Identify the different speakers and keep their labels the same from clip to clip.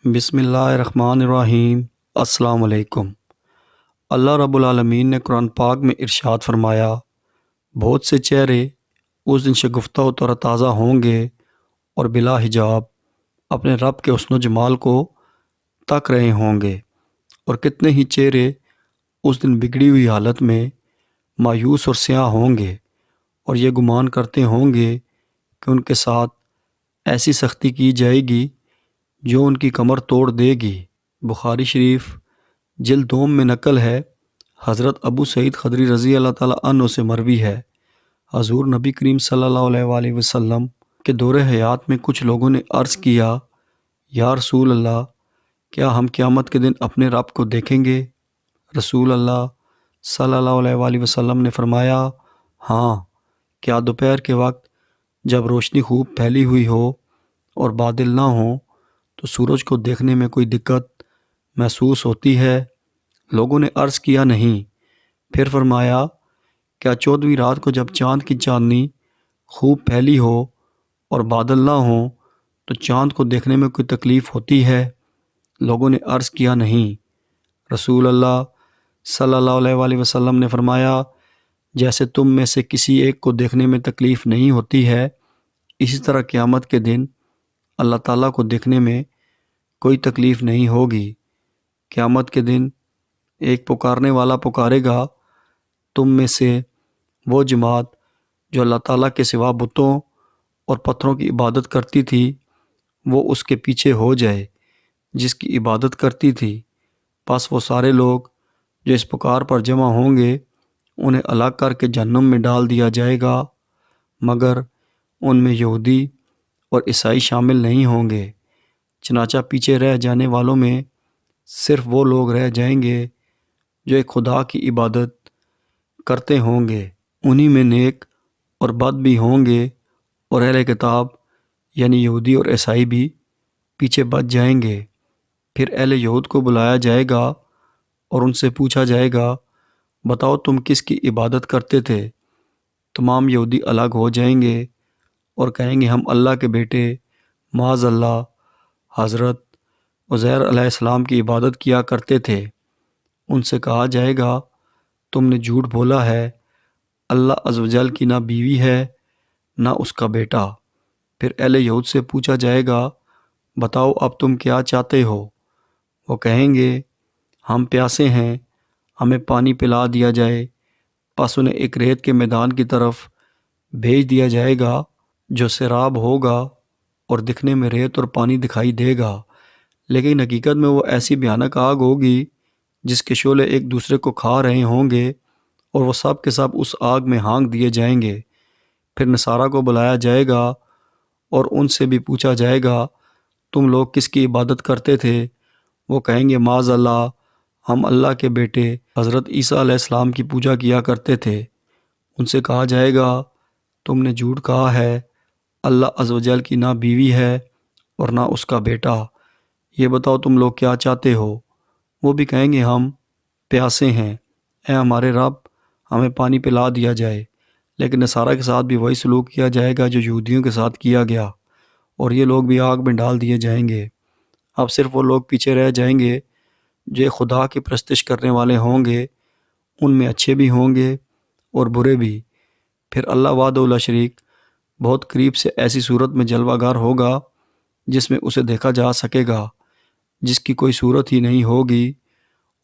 Speaker 1: بسم اللہ الرحمن الرحیم۔ السلام علیکم۔ اللہ رب العالمین نے قرآن پاک میں ارشاد فرمایا، بہت سے چہرے اس دن شگفتہ و تر تازہ ہوں گے اور بلا حجاب اپنے رب کے حسن و جمال کو تک رہے ہوں گے، اور کتنے ہی چہرے اس دن بگڑی ہوئی حالت میں مایوس اور سیاہ ہوں گے، اور یہ گمان کرتے ہوں گے کہ ان کے ساتھ ایسی سختی کی جائے گی جو ان کی کمر توڑ دے گی۔ بخاری شریف جلد دوم میں نقل ہے، حضرت ابو سعید خدری رضی اللہ تعالیٰ عنہ سے مروی ہے، حضور نبی کریم صلی اللہ علیہ وآلہ وسلم کے دور حیات میں کچھ لوگوں نے عرض کیا، یا رسول اللہ، کیا ہم قیامت کے دن اپنے رب کو دیکھیں گے؟ رسول اللہ صلی اللہ علیہ وآلہ وسلم نے فرمایا، ہاں، کیا دوپہر کے وقت جب روشنی خوب پھیلی ہوئی ہو اور بادل نہ ہوں تو سورج کو دیکھنے میں کوئی دقت محسوس ہوتی ہے؟ لوگوں نے عرض کیا، نہیں۔ پھر فرمایا، کیا 14ویں رات کو جب چاند کی چاندنی خوب پھیلی ہو اور بادل نہ ہوں تو چاند کو دیکھنے میں کوئی تکلیف ہوتی ہے؟ لوگوں نے عرض کیا، نہیں۔ رسول اللہ صلی اللہ علیہ وآلہ وسلم نے فرمایا، جیسے تم میں سے کسی ایک کو دیکھنے میں تکلیف نہیں ہوتی ہے، اسی طرح قیامت کے دن اللہ تعالیٰ کو دیکھنے میں کوئی تکلیف نہیں ہوگی۔ قیامت کے دن ایک پکارنے والا پکارے گا، تم میں سے وہ جماعت جو اللہ تعالیٰ کے سوا بتوں اور پتھروں کی عبادت کرتی تھی، وہ اس کے پیچھے ہو جائے جس کی عبادت کرتی تھی۔ پس وہ سارے لوگ جو اس پکار پر جمع ہوں گے انہیں الگ کر کے جہنم میں ڈال دیا جائے گا، مگر ان میں یہودی اور عیسائی شامل نہیں ہوں گے۔ چنانچہ پیچھے رہ جانے والوں میں صرف وہ لوگ رہ جائیں گے جو ایک خدا کی عبادت کرتے ہوں گے، انہی میں نیک اور بد بھی ہوں گے، اور اہل کتاب یعنی یہودی اور عیسائی بھی پیچھے بچ جائیں گے۔ پھر اہل یہود کو بلایا جائے گا اور ان سے پوچھا جائے گا، بتاؤ تم کس کی عبادت کرتے تھے؟ تمام یہودی الگ ہو جائیں گے اور کہیں گے، ہم اللہ کے بیٹے معاذ اللہ حضرت عزیر علیہ السلام کی عبادت کیا کرتے تھے۔ ان سے کہا جائے گا، تم نے جھوٹ بولا ہے، اللہ عز و جل کی نہ بیوی ہے نہ اس کا بیٹا۔ پھر اہل یہود سے پوچھا جائے گا، بتاؤ اب تم کیا چاہتے ہو؟ وہ کہیں گے، ہم پیاسے ہیں، ہمیں پانی پلا دیا جائے۔ پس انہیں ایک ریت کے میدان کی طرف بھیج دیا جائے گا جو سیراب ہوگا اور دکھنے میں ریت اور پانی دکھائی دے گا، لیکن حقیقت میں وہ ایسی بھیانک آگ ہوگی جس کے شعلے ایک دوسرے کو کھا رہے ہوں گے، اور وہ سب کے سب اس آگ میں ہانک دیے جائیں گے۔ پھر نصارہ کو بلایا جائے گا اور ان سے بھی پوچھا جائے گا، تم لوگ کس کی عبادت کرتے تھے؟ وہ کہیں گے، معاذ اللہ، ہم اللہ کے بیٹے حضرت عیسیٰ علیہ السلام کی پوجا کیا کرتے تھے۔ ان سے کہا جائے گا، تم نے جھوٹ کہا ہے، اللہ عز و جل کی نہ بیوی ہے اور نہ اس کا بیٹا۔ یہ بتاؤ تم لوگ کیا چاہتے ہو؟ وہ بھی کہیں گے، ہم پیاسے ہیں، اے ہمارے رب، ہمیں پانی پلا دیا جائے۔ لیکن نصارہ کے ساتھ بھی وہی سلوک کیا جائے گا جو یہودیوں کے ساتھ کیا گیا، اور یہ لوگ بھی آگ میں ڈال دیے جائیں گے۔ اب صرف وہ لوگ پیچھے رہ جائیں گے جو خدا کی پرستش کرنے والے ہوں گے، ان میں اچھے بھی ہوں گے اور برے بھی۔ پھر اللہ وحدہ لا شریک بہت قریب سے ایسی صورت میں جلوہ گار ہوگا جس میں اسے دیکھا جا سکے گا، جس کی کوئی صورت ہی نہیں ہوگی،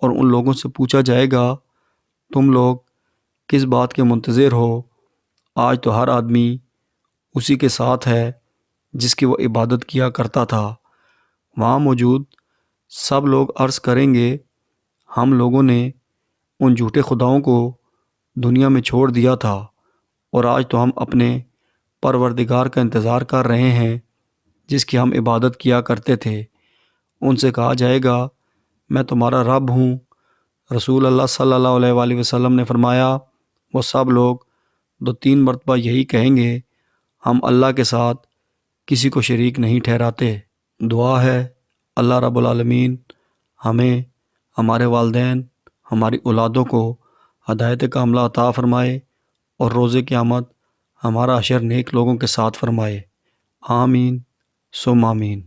Speaker 1: اور ان لوگوں سے پوچھا جائے گا، تم لوگ کس بات کے منتظر ہو؟ آج تو ہر آدمی اسی کے ساتھ ہے جس کی وہ عبادت کیا کرتا تھا۔ وہاں موجود سب لوگ عرض کریں گے، ہم لوگوں نے ان جھوٹے خداؤں کو دنیا میں چھوڑ دیا تھا، اور آج تو ہم اپنے پروردگار کا انتظار کر رہے ہیں جس کی ہم عبادت کیا کرتے تھے۔ ان سے کہا جائے گا، میں تمہارا رب ہوں۔ رسول اللہ صلی اللہ علیہ وآلہ وسلم نے فرمایا، وہ سب لوگ 2-3 مرتبہ یہی کہیں گے، ہم اللہ کے ساتھ کسی کو شریک نہیں ٹھہراتے۔ دعا ہے، اللہ رب العالمین ہمیں، ہمارے والدین، ہماری اولادوں کو ہدایت کاملہ عطا فرمائے، اور روز قیامت ہمارا حشر نیک لوگوں کے ساتھ فرمائے۔ آمین ثم آمین۔